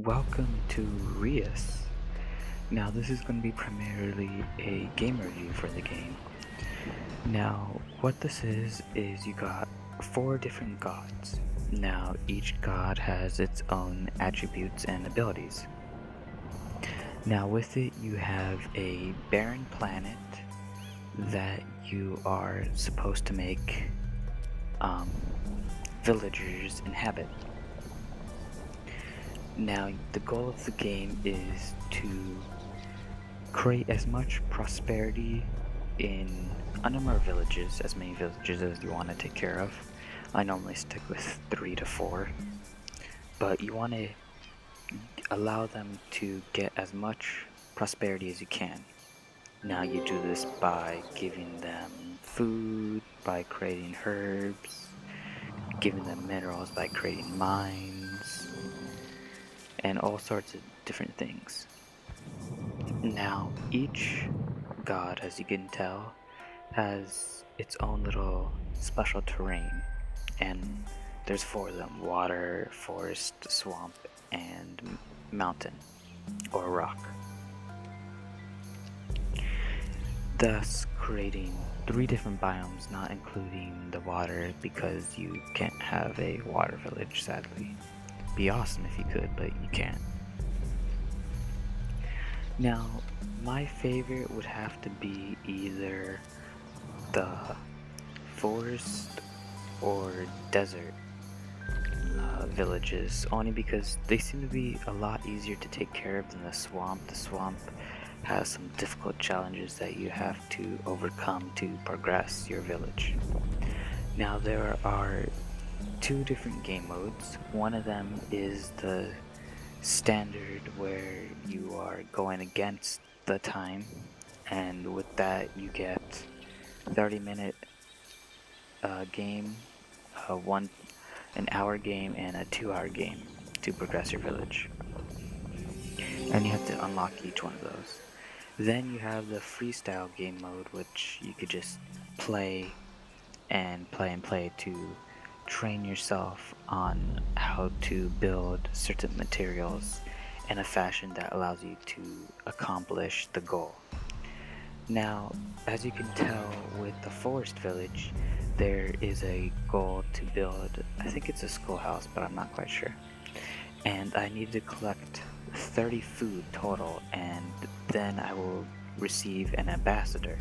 Welcome to Reus. Now, this is going to be primarily a game review for the game. Now, what this is you got four different gods. Now, each god has its own attributes and abilities. Now, with it, you have a barren planet that you are supposed to make villagers inhabit. Now, the goal of the game is to create as much prosperity in a number of villages, as many villages as you want to take care of. I normally stick with 3 to 4, but you want to allow them to get as much prosperity as you can. Now, you do this by giving them food, by creating herbs, giving them minerals by creating mines, and all sorts of different things. Now, each god, as you can tell, has its own little special terrain, and there's 4 of them: water, forest, swamp, and mountain, or rock. Thus creating 3 different biomes, not including the water, because you can't have a water village, sadly. Be awesome if you could, but you can't. Now, my favorite would have to be either the forest or desert villages, only because they seem to be a lot easier to take care of than the swamp. The swamp has some difficult challenges that you have to overcome to progress your village. Now, there are 2 different game modes. One of them is the standard, where you are going against the time, and with that you get 30-minute game, an hour game, and a 2-hour game to progress your village, and you have to unlock each one of those. Then you have the freestyle game mode, which you could just play and play to train yourself on how to build certain materials in a fashion that allows you to accomplish the goal. Now, as you can tell with the forest village, there is a goal to build, I think it's a schoolhouse, but I'm not quite sure. And I need to collect 30 food total, and then I will receive an ambassador.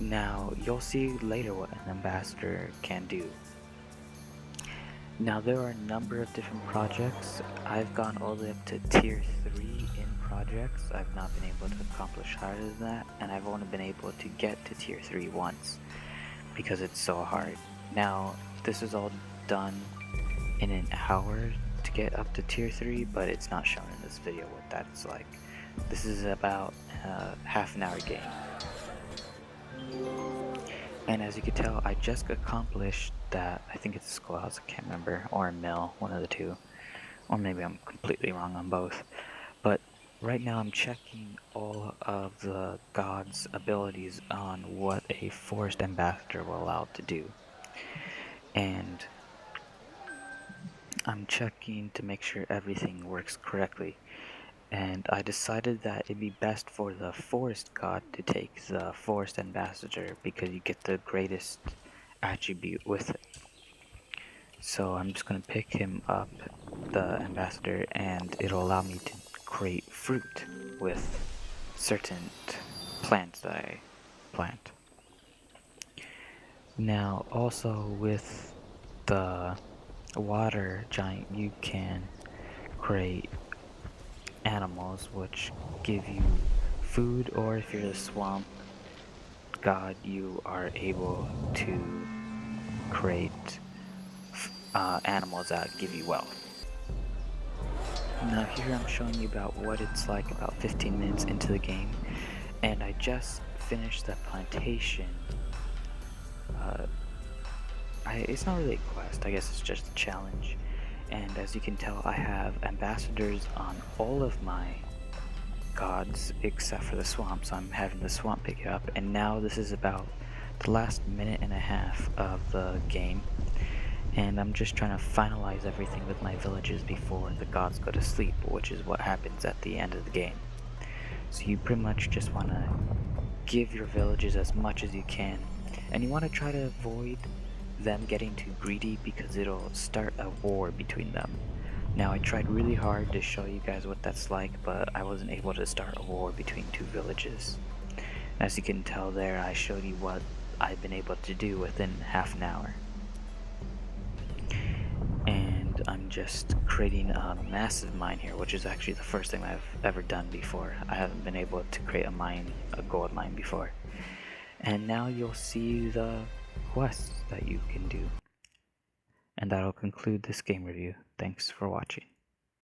Now, you'll see later what an ambassador can do. Now, there are a number of different projects. I've gone all the way up to tier 3 in projects. I've not been able to accomplish higher than that, and I've only been able to get to tier 3 once, because it's so hard. Now, this is all done in an hour to get up to tier 3, but it's not shown in this video what that's like. This is about a half-an-hour game. And as you can tell, I just accomplished that. I think it's a schoolhouse, I can't remember, or a mill, one of the 2. Or maybe I'm completely wrong on both. But right now I'm checking all of the gods' abilities on what a forest ambassador will allow to do. And I'm checking to make sure everything works correctly. And I decided that it'd be best for the forest god to take the forest ambassador, because you get the greatest attribute with it. So I'm just going to pick him up, the ambassador, and it'll allow me to create fruit with certain plants that I plant. Now, also with the water giant, you can create animals which give you food, or if you're the swamp god, you are able to create animals that give you wealth. Now, here I'm showing you about what it's like about 15 minutes into the game, and I just finished the plantation. It's not really a quest, I guess it's just a challenge. And as you can tell, I have ambassadors on all of my gods except for the swamp, so I'm having the swamp pick it up. And now this is about the last minute and a half of the game, And I'm just trying to finalize everything with my villages before the gods go to sleep, which is what happens at the end of the game. So you pretty much just want to give your villages as much as you can, and you want to try to avoid them getting too greedy because it'll start a war between them. Now I tried really hard to show you guys what that's like, but I wasn't able to start a war between two villages. As you can tell there, I showed you what I've been able to do within half an hour. And I'm just creating a massive mine here, which is actually the first thing I've ever done before. I haven't been able to create a gold mine before. And now you'll see the quests that you can do. And that'll conclude this game review. Thanks for watching.